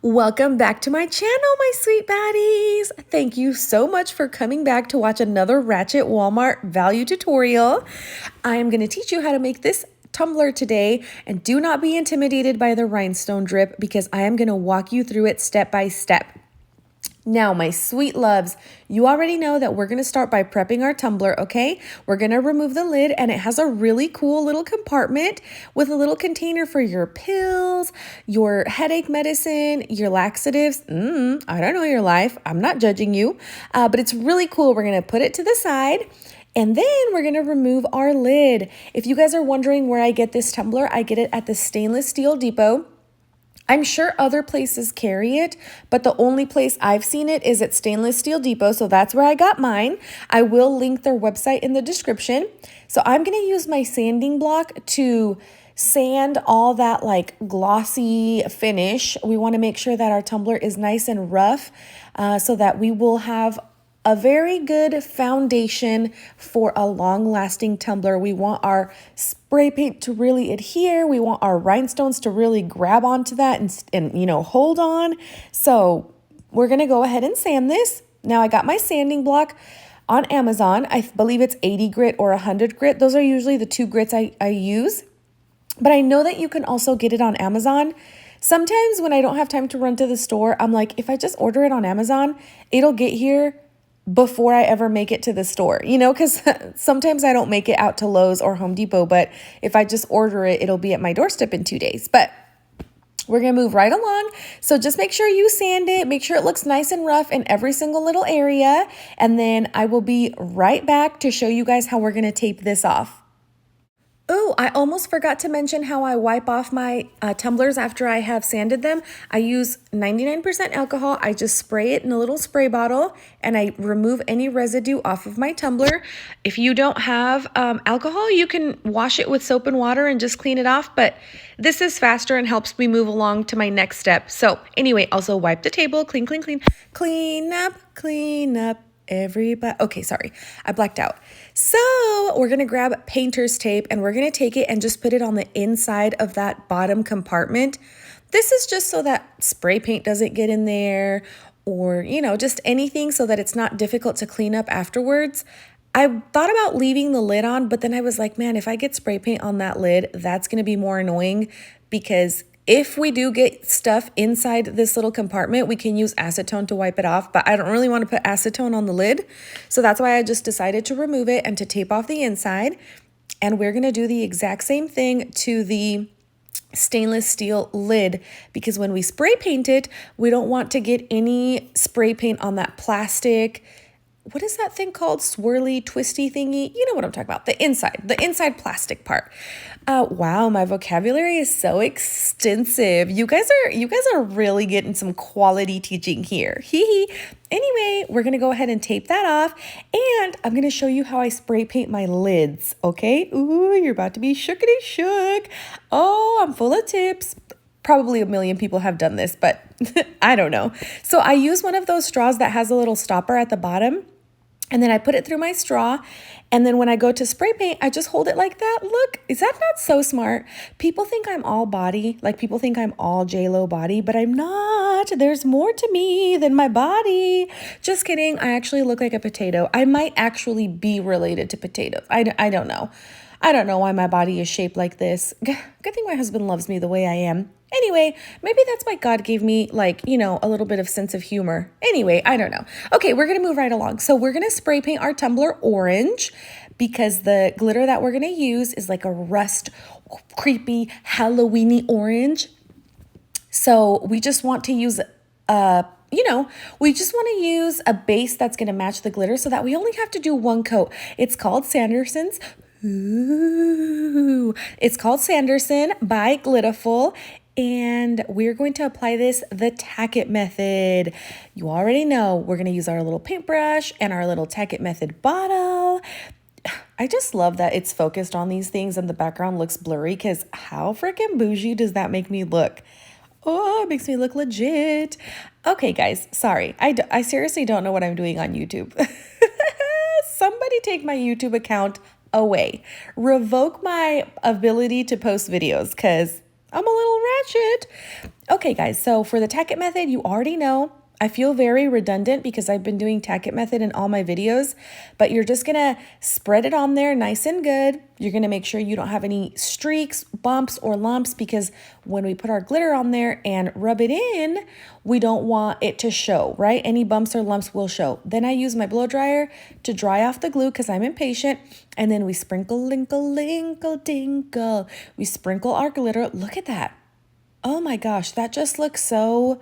Welcome back to my channel, my sweet baddies. Thank you so much for coming back to watch another Ratchet Walmart value tutorial. I am going to teach you how to make this tumbler today, and do not be intimidated by the rhinestone drip because I am going to walk you through it step by step. Now, my sweet loves, you already know that we're going to start by prepping our tumbler, okay? We're going to remove the lid, and it has a really cool little compartment with a little container for your pills, your headache medicine, your laxatives. I don't know your life. I'm not judging you, but it's really cool. We're going to put it to the side. And then we're going to remove our lid. If you guys are wondering where I get this tumbler, I get it at the Stainless Steel Depot. I'm sure other places carry it, but the only place I've seen it is at Stainless Steel Depot, so that's where I got mine. I will link their website in the description. So I'm going to use my sanding block to sand all that like glossy finish. We want to make sure that our tumbler is nice and rough so that we will have a very good foundation for a long-lasting tumbler. We want our spray paint to really adhere. We want our rhinestones to really grab onto that and you know, hold on. So we're gonna go ahead and sand this. Now I got my sanding block on Amazon. I believe it's 80 grit or 100 grit. Those are usually the two grits I use. But I know that you can also get it on Amazon. Sometimes when I don't have time to run to the store, I'm like, if I just order it on Amazon, it'll get here before I ever make it to the store, you know, because sometimes I don't make it out to Lowe's or Home Depot, but if I just order it, it'll be at my doorstep in 2 days. But we're going to move right along. So just make sure you sand it, make sure it looks nice and rough in every single little area. And then I will be right back to show you guys how we're going to tape this off. Oh, I almost forgot to mention how I wipe off my tumblers after I have sanded them. I use 99% alcohol. I just spray it in a little spray bottle and I remove any residue off of my tumbler. If you don't have alcohol, you can wash it with soap and water and just clean it off. But this is faster and helps me move along to my next step. So anyway, also wipe the table, clean, clean, clean, clean up. Everybody. Okay, sorry, I blacked out. So we're going to grab painter's tape and we're going to take it and just put it on the inside of that bottom compartment. This is just so that spray paint doesn't get in there or, you know, just anything so that it's not difficult to clean up afterwards. I thought about leaving the lid on, but then I was like, man, if I get spray paint on that lid, that's going to be more annoying because if we do get stuff inside this little compartment, we can use acetone to wipe it off, but I don't really want to put acetone on the lid. So that's why I just decided to remove it and to tape off the inside. And we're going to do the exact same thing to the stainless steel lid because when we spray paint it, we don't want to get any spray paint on that plastic. What is that thing called? Swirly, twisty thingy? You know what I'm talking about. The inside plastic part. Wow, my vocabulary is so extensive. You guys are really getting some quality teaching here. Anyway, we're gonna go ahead and tape that off, and I'm gonna show you how I spray paint my lids. Okay? Ooh, you're about to be shookity shook. Oh, I'm full of tips. Probably a million people have done this, but I don't know. So I use one of those straws that has a little stopper at the bottom. And then I put it through my straw. And then when I go to spray paint, I just hold it like that. Look, is that not so smart? People think I'm all body, like people think I'm all J-Lo body, but I'm not. There's more to me than my body. Just kidding. I actually look like a potato. I might actually be related to potatoes. I don't know. I don't know why my body is shaped like this. Good thing my husband loves me the way I am. Anyway, maybe that's why God gave me, like, you know, a little bit of sense of humor. Anyway, I don't know. Okay, we're going to move right along. So we're going to spray paint our tumbler orange because the glitter that we're going to use is like a rust, creepy, Halloween-y orange. So we just want to use we just want to use a base that's going to match the glitter so that we only have to do one coat. It's called Sanderson's. Ooh. It's called Sanderson by Glitterful. And we're going to apply this the tack it method. You already know we're going to use our little paintbrush and our little tack it method bottle. I just love that it's focused on these things and the background looks blurry because how freaking bougie does that make me look? Oh, it makes me look legit. Okay, guys, sorry. I seriously don't know what I'm doing on YouTube. Somebody take my YouTube account away. Revoke my ability to post videos because I'm a little ratchet. Okay, guys, so for the tack it method, you already know. I feel very redundant because I've been doing tack it method in all my videos, but you're just gonna spread it on there nice and good. You're gonna make sure you don't have any streaks, bumps, or lumps because when we put our glitter on there and rub it in, we don't want it to show, right? Any bumps or lumps will show. Then I use my blow dryer to dry off the glue because I'm impatient. And then we sprinkle, linkle, linkle, dinkle. We sprinkle our glitter. Look at that. Oh my gosh, that just looks so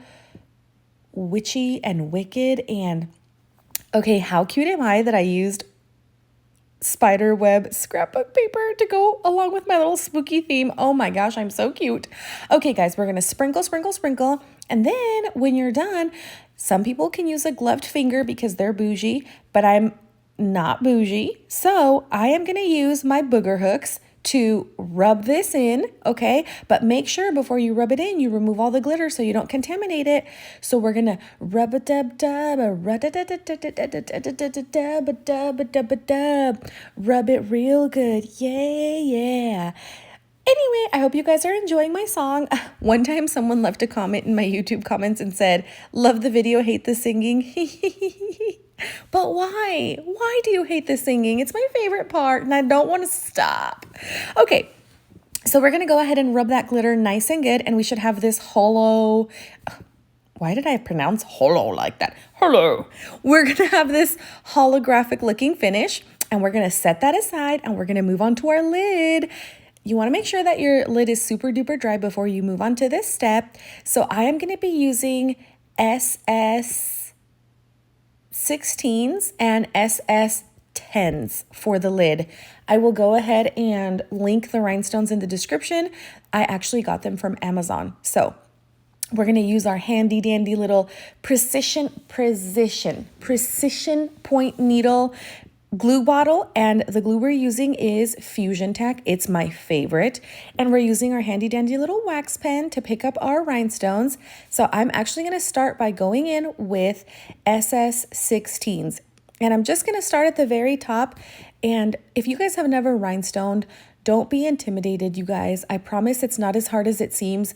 witchy and wicked. And okay, how cute am I that I used spider web scrapbook paper to go along with my little spooky theme. Oh my gosh, I'm so cute. Okay, guys, we're gonna sprinkle, sprinkle, sprinkle. And then when you're done, some people can use a gloved finger because they're bougie, but I'm not bougie. So I am gonna use my booger hooks to rub this in, okay? But make sure before you rub it in, you remove all the glitter so you don't contaminate it. So we're gonna rub a dub dub, rub it real good, yeah. Anyway, I hope you guys are enjoying my song. One time someone left a comment in my YouTube comments and said, love the video, hate the singing. But why? Why do you hate the singing? It's my favorite part and I don't want to stop. Okay, so we're going to go ahead and rub that glitter nice and good and we should have this hollow... Why did I pronounce hollow like that? Hello. We're going to have this holographic looking finish and we're going to set that aside and we're going to move on to our lid. You want to make sure that your lid is super duper dry before you move on to this step. So I am going to be using SS16s and SS10s for the lid. I will go ahead and link the rhinestones in the description. I actually got them from Amazon. So we're going to use our handy dandy little precision point needle glue bottle, and the glue we're using is Fusion Tack. It's my favorite. And we're using our handy dandy little wax pen to pick up our rhinestones. So I'm actually going to start by going in with SS16s. And I'm just going to start at the very top. And if you guys have never rhinestoned, don't be intimidated, you guys. I promise it's not as hard as it seems.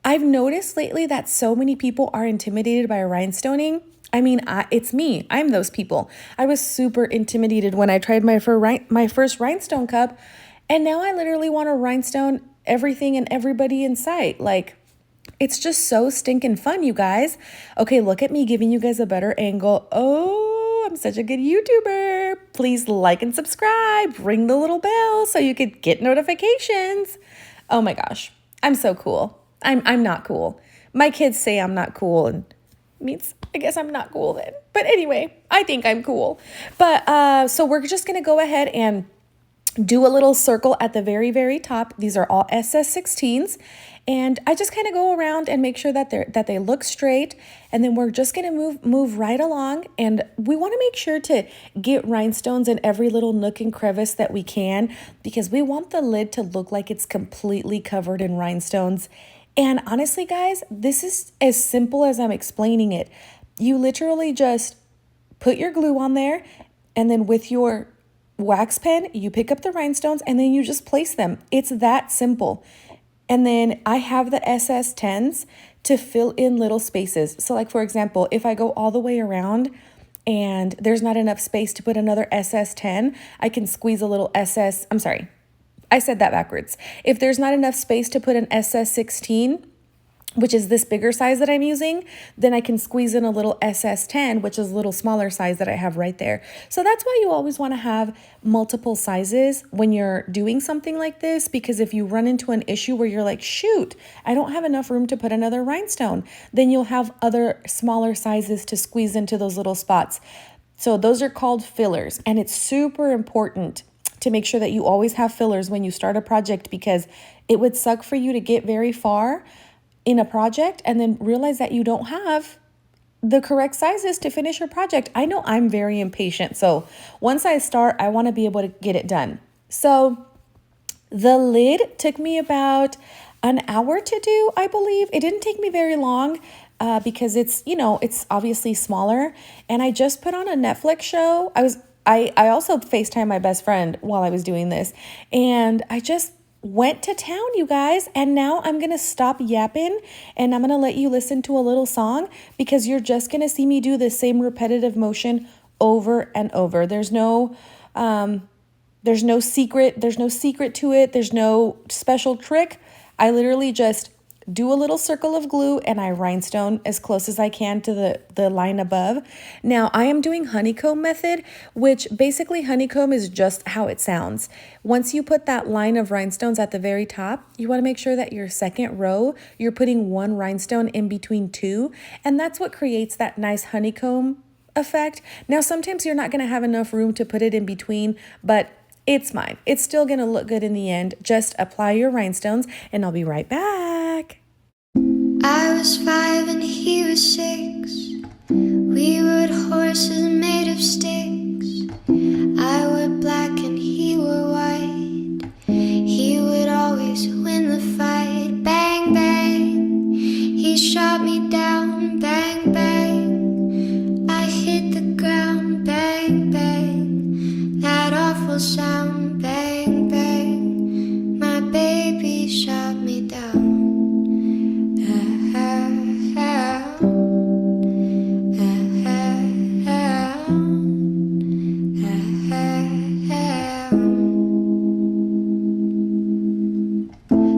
I've noticed lately that so many people are intimidated by rhinestoning. I mean, it's me. I'm those people. I was super intimidated when I tried my first rhinestone cup, and now I literally want to rhinestone everything and everybody in sight. Like, it's just so stinking fun, you guys. Okay, look at me giving you guys a better angle. Oh, I'm such a good YouTuber. Please like and subscribe. Ring the little bell so you could get notifications. Oh my gosh, I'm so cool. I'm not cool. My kids say I'm not cool, and means I guess I'm not cool then. But anyway, I think I'm cool. But so we're just gonna go ahead and do a little circle at the very, very top. These are all SS16s. And I just kind of go around and make sure that they look straight. And then we're just gonna move right along. And we wanna make sure to get rhinestones in every little nook and crevice that we can, because we want the lid to look like it's completely covered in rhinestones. And honestly, guys, this is as simple as I'm explaining it. You literally just put your glue on there, and then with your wax pen, you pick up the rhinestones, and then you just place them. It's that simple. And then I have the SS10s to fill in little spaces. So like, for example, if I go all the way around and there's not enough space to put another SS10, I can squeeze a little I said that backwards. If there's not enough space to put an SS16, which is this bigger size that I'm using, then I can squeeze in a little SS10, which is a little smaller size that I have right there. So that's why you always want to have multiple sizes when you're doing something like this, because if you run into an issue where you're like, shoot, I don't have enough room to put another rhinestone, then you'll have other smaller sizes to squeeze into those little spots. So those are called fillers, and it's super important to make sure that you always have fillers when you start a project, because it would suck for you to get very far in a project and then realize that you don't have the correct sizes to finish your project. I know I'm very impatient. So once I start, I want to be able to get it done. So the lid took me about an hour to do, I believe. It didn't take me very long because it's obviously smaller. And I just put on a Netflix show. I also FaceTimed my best friend while I was doing this. And I just went to town, you guys. And now I'm going to stop yapping and I'm going to let you listen to a little song because you're just going to see me do the same repetitive motion over and over. There's no secret to it. There's no special trick. I literally just do a little circle of glue and I rhinestone as close as I can to the line above. Now I am doing honeycomb method, which basically honeycomb is just how it sounds. Once you put that line of rhinestones at the very top, you want to make sure that your second row, you're putting one rhinestone in between two, and that's what creates that nice honeycomb effect. Now sometimes you're not going to have enough room to put it in between, but it's fine. It's still going to look good in the end. Just apply your rhinestones and I'll be right back. I was 5 and he was 6. We rode horses made of sticks. I wore black and he wore white. He would always win the fight. Bang, bang, he shot me down. Bang, bang, I hit the ground. Bang, bang, that awful sound. Bang, bang, my baby shot me down.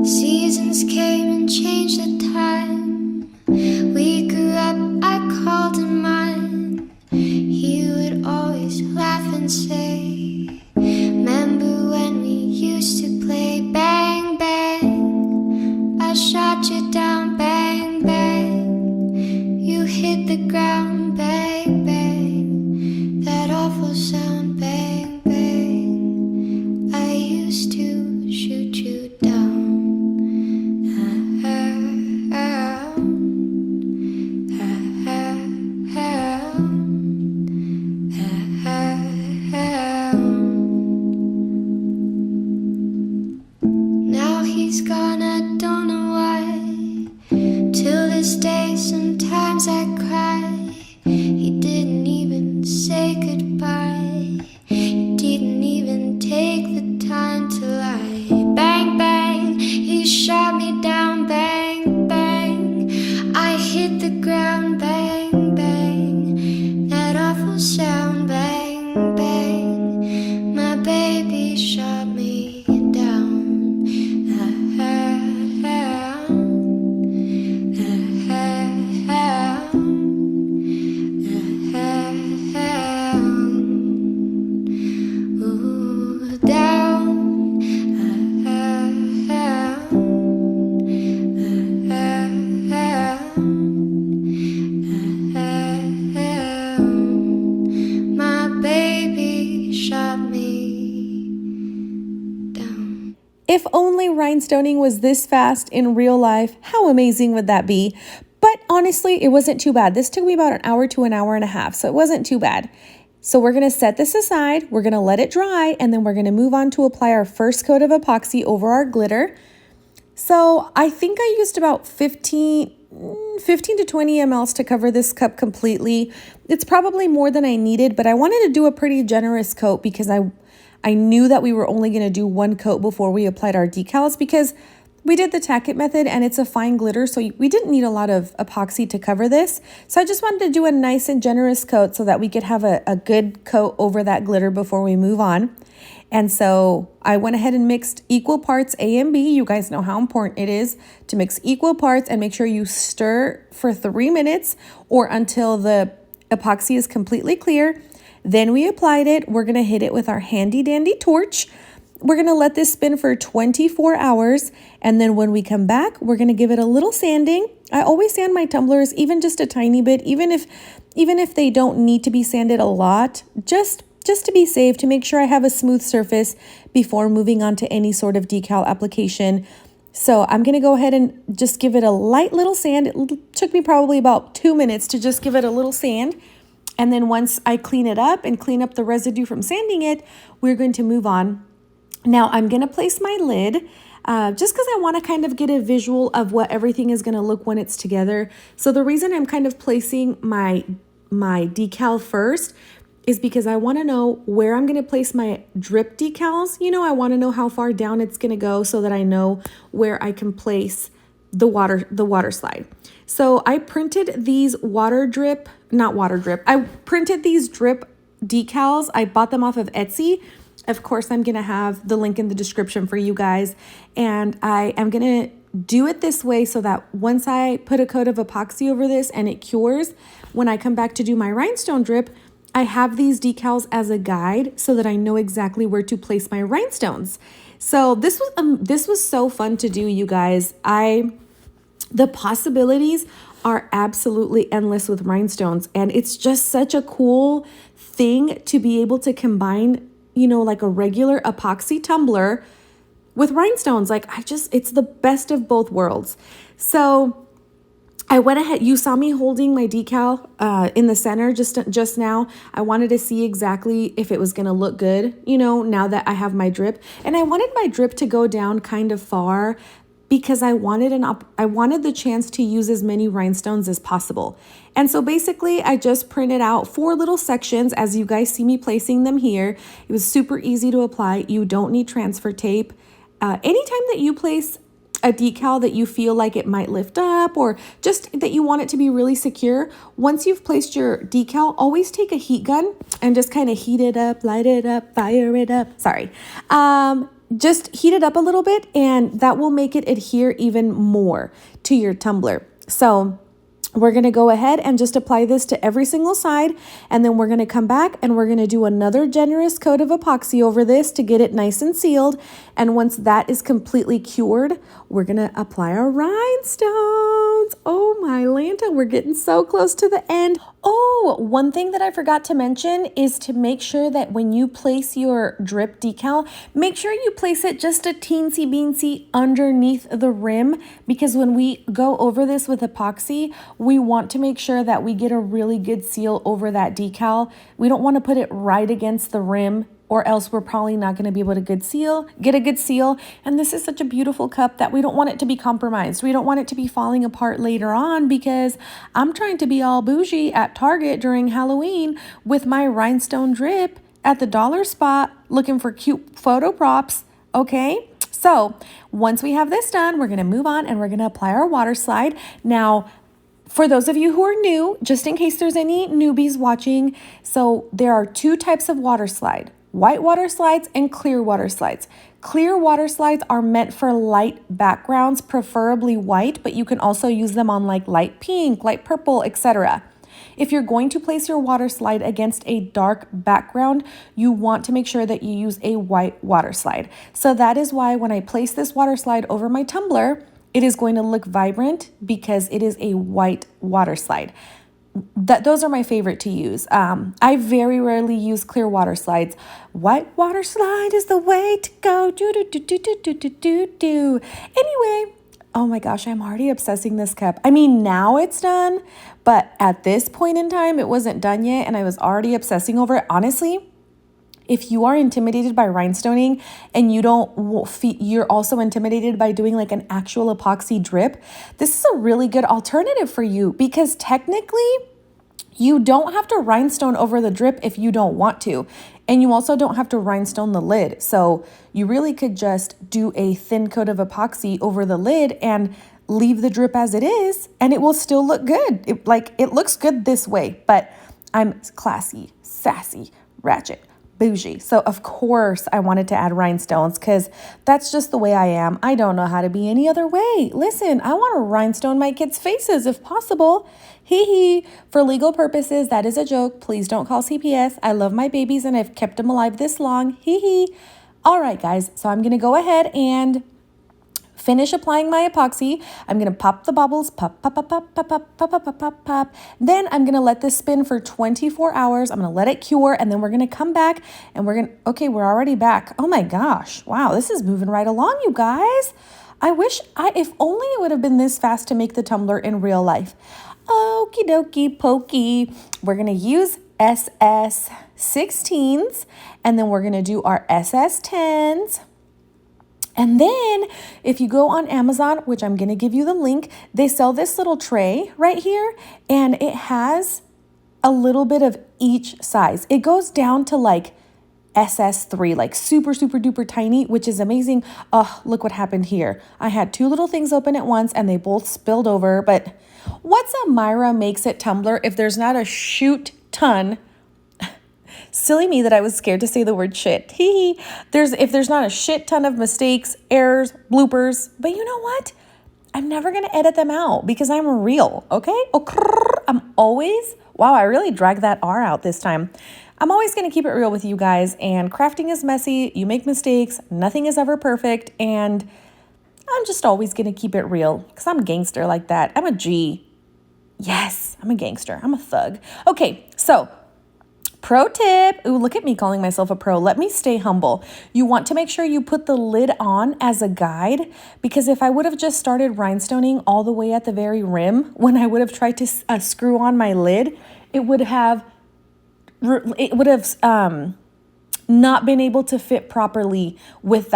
Seasons came and changed the time. We grew up, I called him mine. He would always laugh and say, remember when we used to play? Bang, bang, I shot you down. Bang, bang, you hit the ground. Bang, bang, that awful sound. Bang, bang, I used to shoot you down. Now he's gone, I don't know why. Till this day, sometimes I cry. He didn't even say goodbye. He didn't even take the time to lie. Bang, bang, he shot me down. Bang, bang, I hit the ground. Bang, bang, that awful sound. Bang, bang, my baby shot me down. If only rhinestoning was this fast in real life, how amazing would that be? But honestly, it wasn't too bad. This took me about an hour to an hour and a half, so it wasn't too bad. So we're going to set this aside, we're going to let it dry, and then we're going to move on to apply our first coat of epoxy over our glitter. So I think I used about 15 to 20 mLs to cover this cup completely. It's probably more than I needed, but I wanted to do a pretty generous coat because I knew that we were only going to do one coat before we applied our decals because we did the tack it method and it's a fine glitter, so we didn't need a lot of epoxy to cover this. So I just wanted to do a nice and generous coat so that we could have a good coat over that glitter before we move on. And so I went ahead and mixed equal parts A and B. You guys know how important it is to mix equal parts and make sure you stir for 3 minutes or until the epoxy is completely clear. Then we applied it. We're going to hit it with our handy dandy torch. We're going to let this spin for 24 hours. And then when we come back, we're going to give it a little sanding. I always sand my tumblers, even just a tiny bit, even if they don't need to be sanded a lot, just to be safe, to make sure I have a smooth surface before moving on to any sort of decal application. So I'm going to go ahead and just give it a light little sand. It took me probably about 2 minutes to just give it a little sand. And then once I clean it up and clean up the residue from sanding it, we're going to move on. Now I'm going to place my lid just because I want to kind of get a visual of what everything is going to look when it's together. So the reason I'm kind of placing my decal first is because I want to know where I'm going to place my drip decals. You know, I want to know how far down it's going to go so that I know where I can place the water slide. So I printed these I printed these drip decals. I bought them off of Etsy. Of course, I'm going to have the link in the description for you guys. And I am going to do it this way so that once I put a coat of epoxy over this and it cures, when I come back to do my rhinestone drip, I have these decals as a guide so that I know exactly where to place my rhinestones. So this was so fun to do, you guys. The possibilities are absolutely endless with rhinestones, and it's just such a cool thing to be able to combine, you know, like a regular epoxy tumbler with rhinestones. Like it's the best of both worlds. So I went ahead, you saw me holding my decal in the center just now. I wanted to see exactly if it was gonna look good, you know, now that I have my drip. And I wanted my drip to go down kind of far because I wanted the chance to use as many rhinestones as possible. And so basically I just printed out 4 little sections as you guys see me placing them here. It was super easy to apply. You don't need transfer tape. Anytime that you place a decal that you feel like it might lift up or just that you want it to be really secure, once you've placed your decal, always take a heat gun and just kind of heat it up, light it up, fire it up. Sorry. Just heat it up a little bit and that will make it adhere even more to your tumbler. So we're going to go ahead and just apply this to every single side, and then we're going to come back and we're going to do another generous coat of epoxy over this to get it nice and sealed. And once that is completely cured, we're going to apply our rhinestones. Oh my Lanta, we're getting so close to the end. Oh, one thing that I forgot to mention is to make sure that when you place your drip decal, make sure you place it just a teensy beansy underneath the rim, because when we go over this with epoxy, we want to make sure that we get a really good seal over that decal. We don't want to put it right against the rim, or else we're probably not going to be able to get a good seal. And this is such a beautiful cup that we don't want it to be compromised. We don't want it to be falling apart later on, because I'm trying to be all bougie at Target during Halloween with my rhinestone drip at the dollar spot looking for cute photo props, okay? So once we have this done, we're going to move on and we're going to apply our water slide. Now, for those of you who are new, just in case there's any newbies watching, so there are 2 types of water slide: white water slides and clear water slides. Clear water slides are meant for light backgrounds, preferably white, but you can also use them on like light pink, light purple, etc. If you're going to place your water slide against a dark background, you want to make sure that you use a white water slide. So that is why when I place this water slide over my tumbler, it is going to look vibrant because it is a white water slide. Those are my favorite to use. I very rarely use clear water slides. White water slide is the way to go. Do, do, do, do, do, do, do, do, do. Anyway, oh my gosh, I'm already obsessing this cup. I mean, now it's done, but at this point in time, it wasn't done yet, and I was already obsessing over it. Honestly, if you are intimidated by rhinestoning and you're also intimidated by doing like an actual epoxy drip, this is a really good alternative for you, because technically you don't have to rhinestone over the drip if you don't want to. And you also don't have to rhinestone the lid. So you really could just do a thin coat of epoxy over the lid and leave the drip as it is, and it will still look good. It looks good this way, but I'm classy, sassy, ratchet, bougie. So of course I wanted to add rhinestones because that's just the way I am. I don't know how to be any other way. Listen, I want to rhinestone my kids' faces if possible. Hee hee. For legal purposes, that is a joke. Please don't call CPS. I love my babies and I've kept them alive this long. Hee hee. All right, guys. So I'm going to go ahead and finish applying my epoxy. I'm going to pop the bubbles, pop, pop, pop, pop, pop, pop, pop, pop, pop, pop, pop. Then I'm going to let this spin for 24 hours. I'm going to let it cure, and then we're going to come back and okay, we're already back. Oh my gosh. Wow, this is moving right along, you guys. If only it would have been this fast to make the tumbler in real life. Okie dokie pokey. We're going to use SS 16s, and then we're going to do our SS 10s. And then if you go on Amazon, which I'm going to give you the link, they sell this little tray right here, and it has a little bit of each size. It goes down to like SS3, like super, super duper tiny, which is amazing. Oh, look what happened here. I had two little things open at once and they both spilled over. But what's a Myra Makes It tumbler if there's not a shoot ton? Silly me that I was scared to say the word shit. If there's not a shit ton of mistakes, errors, bloopers. But you know what? I'm never going to edit them out because I'm real, okay? I'm always, wow, I really dragged that R out this time. I'm always going to keep it real with you guys, and crafting is messy. You make mistakes. Nothing is ever perfect, and I'm just always going to keep it real because I'm a gangster like that. I'm a G. Yes, I'm a gangster. I'm a thug. Okay, so pro tip. Ooh, look at me calling myself a pro. Let me stay humble. You want to make sure you put the lid on as a guide, because if I would have just started rhinestoning all the way at the very rim, when I would have tried to screw on my lid, it would have not been able to fit properly with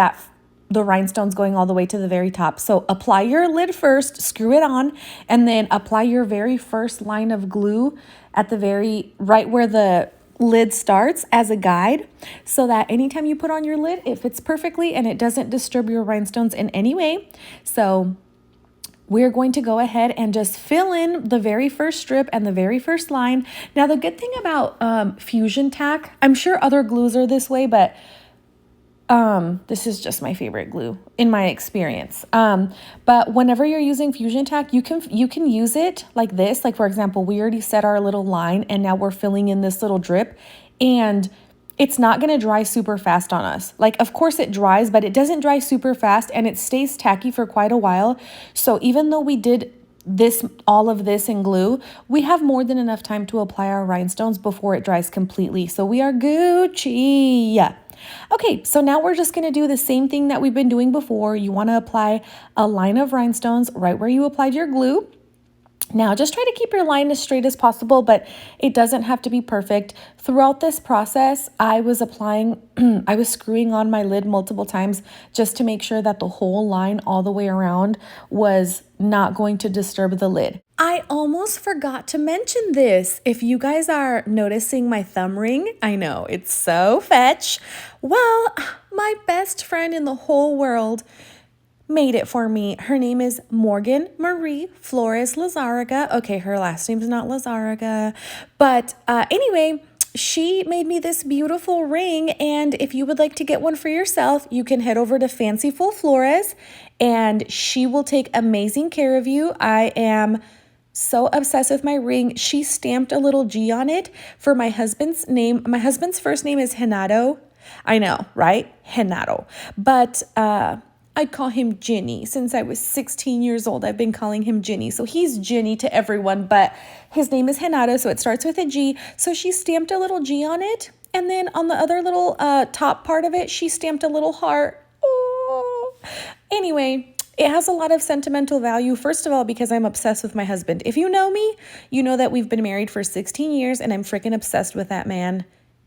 the rhinestones going all the way to the very top. So apply your lid first, screw it on, and then apply your very first line of glue at the right where the lid starts as a guide, so that anytime you put on your lid, it fits perfectly and it doesn't disturb your rhinestones in any way. So we're going to go ahead and just fill in the very first strip and the very first line. Now, the good thing about fusion tack, I'm sure other glues are this way, but this is just my favorite glue in my experience. But whenever you're using fusion tack, you can use it like this. Like, for example, we already set our little line and now we're filling in this little drip, and it's not going to dry super fast on us. Like, of course it dries, but it doesn't dry super fast and it stays tacky for quite a while. So even though we did all of this in glue, we have more than enough time to apply our rhinestones before it dries completely. So we are Gucci. Okay, so now we're just going to do the same thing that we've been doing before. You want to apply a line of rhinestones right where you applied your glue. Now, just try to keep your line as straight as possible, but it doesn't have to be perfect. Throughout this process, I was screwing on my lid multiple times just to make sure that the whole line all the way around was not going to disturb the lid. I almost forgot to mention this. If you guys are noticing my thumb ring, I know, it's so fetch. Well, my best friend in the whole world made it for me. Her name is Morgan Marie Flores Lazaraga. Okay, her last name's not Lazaraga. But anyway, she made me this beautiful ring. And if you would like to get one for yourself, you can head over to Fancyful Flores and she will take amazing care of you. I am so obsessed with my ring. She stamped a little G on it for my husband's name. My husband's first name is Renato. I know, right? Renato. But I call him Ginny. Since I was 16 years old, I've been calling him Ginny. So he's Ginny to everyone, but his name is Renato, so it starts with a G. So she stamped a little G on it, and then on the other little top part of it, she stamped a little heart. Oh. Anyway, it has a lot of sentimental value. First of all, because I'm obsessed with my husband. If you know me, you know that we've been married for 16 years, and I'm freaking obsessed with that man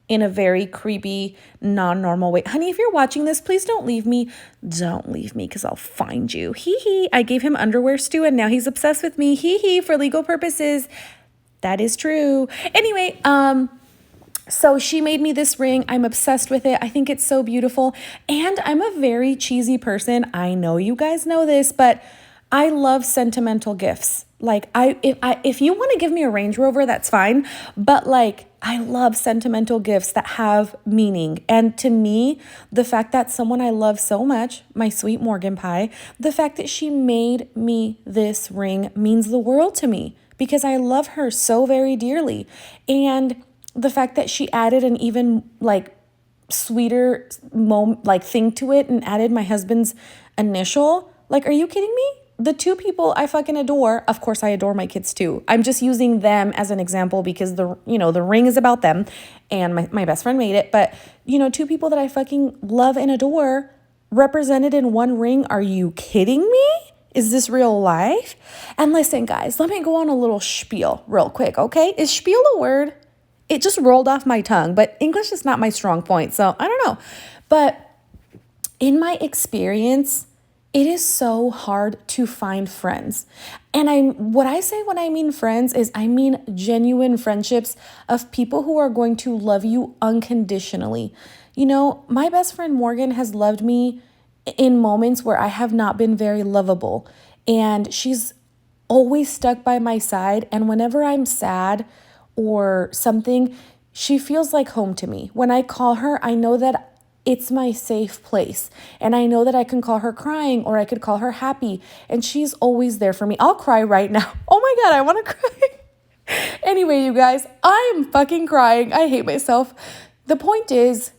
in a very creepy, non-normal way. Honey, if you're watching this, please don't leave me. Don't leave me, because I'll find you. Hee. I gave him underwear stew, and now he's obsessed with me. Hee. For legal purposes. That is true. Anyway, so she made me this ring. I'm obsessed with it. I think it's so beautiful. And I'm a very cheesy person. I know you guys know this, but I love sentimental gifts. Like, if you want to give me a Range Rover, that's fine. But like, I love sentimental gifts that have meaning. And to me, the fact that someone I love so much, my sweet Morgan Pie, the fact that she made me this ring means the world to me, because I love her so very dearly. And the fact that she added an even like sweeter thing to it and added my husband's initial. Like, are you kidding me? The two people I fucking adore, of course I adore my kids too. I'm just using them as an example because the ring is about them and my best friend made it. But, two people that I fucking love and adore represented in one ring. Are you kidding me? Is this real life? And listen, guys, let me go on a little spiel real quick, okay? Is spiel a word? It just rolled off my tongue, but English is not my strong point, so I don't know. But in my experience, it is so hard to find friends. And what I say when I mean friends is I mean genuine friendships of people who are going to love you unconditionally. You know, my best friend Morgan has loved me in moments where I have not been very lovable, and she's always stuck by my side. And whenever I'm sad or something, she feels like home to me. When I call her, I know that it's my safe place. And I know that I can call her crying or I could call her happy. And she's always there for me. I'll cry right now. Oh my God, I want to cry. Anyway, you guys, I am fucking crying. I hate myself. The point is,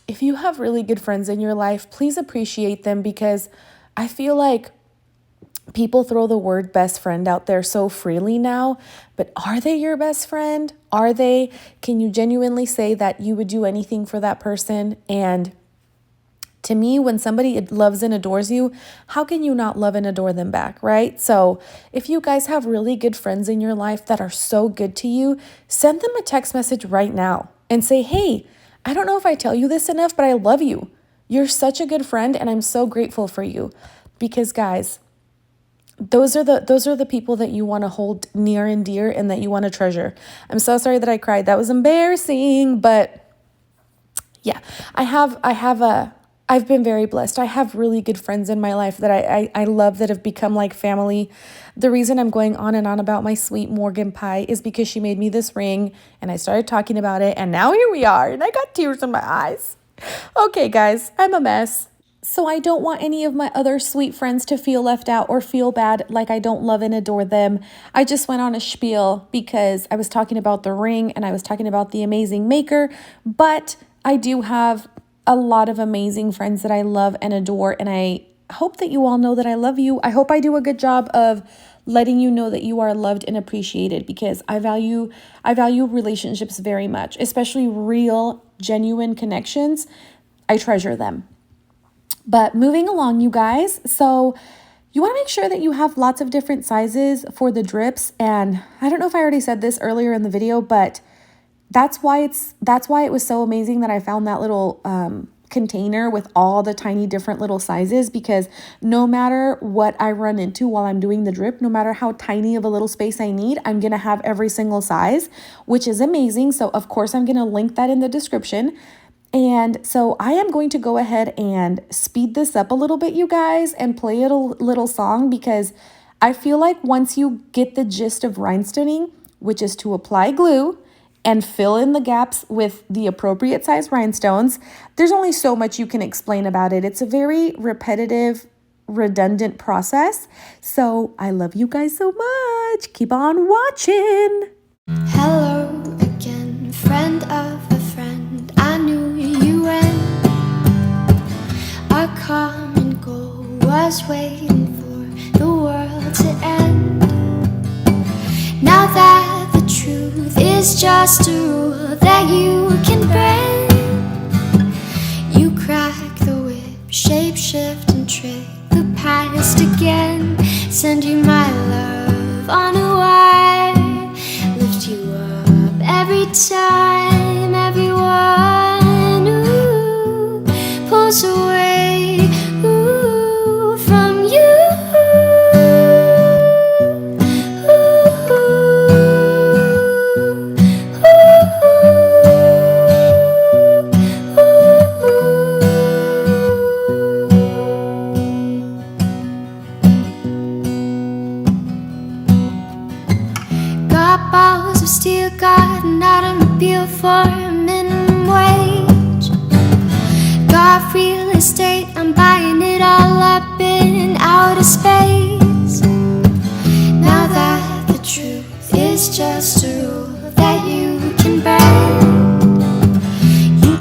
if you have really good friends in your life, please appreciate them, because I feel like people throw the word best friend out there so freely now, but are they your best friend? Are they? Can you genuinely say that you would do anything for that person? And to me, when somebody loves and adores you, how can you not love and adore them back, right? So if you guys have really good friends in your life that are so good to you, send them a text message right now and say, hey, I don't know if I tell you this enough, but I love you. You're such a good friend, and I'm so grateful for you. Because guys, those are the people that you want to hold near and dear and that you want to treasure. I'm so sorry that I cried. That was embarrassing, but yeah, I've been very blessed. I have really good friends in my life that I love, that have become like family. The reason I'm going on and on about my sweet Morgan pie is because she made me this ring and I started talking about it, and now here we are, and I got tears in my eyes. Okay, guys, I'm a mess. So I don't want any of my other sweet friends to feel left out or feel bad like I don't love and adore them. I just went on a spiel because I was talking about the ring and I was talking about the amazing maker, but I do have a lot of amazing friends that I love and adore, and I hope that you all know that I love you. I hope I do a good job of letting you know that you are loved and appreciated, because I value relationships very much, especially real, genuine connections. I treasure them. But moving along, you guys, so you want to make sure that you have lots of different sizes for the drips. And I don't know if I already said this earlier in the video, but that's why it was so amazing that I found that little container with all the tiny different little sizes, because no matter what I run into while I'm doing the drip, no matter how tiny of a little space I need, I'm going to have every single size, which is amazing. So of course I'm going to link that in the description. And so I am going to go ahead and speed this up a little bit, you guys, and play a little song, because I feel like once you get the gist of rhinestoning, which is to apply glue and fill in the gaps with the appropriate size rhinestones, there's only so much you can explain about it. It's a very repetitive, redundant process. So I love you guys so much. Keep on watching. Hello again, friend of a friend. I knew you when our common goal was waiting for the world to end. Now that the truth is just a rule that you can break, you crack the whip, shape shift and trick the past again. Send you my love on a wire, lift you up every time everyone pulls away from you. Got balls of steel, got an automobile for a minimum wage. Got real estate, I'm buying it all up in outer space. Now that the truth is just a rule that you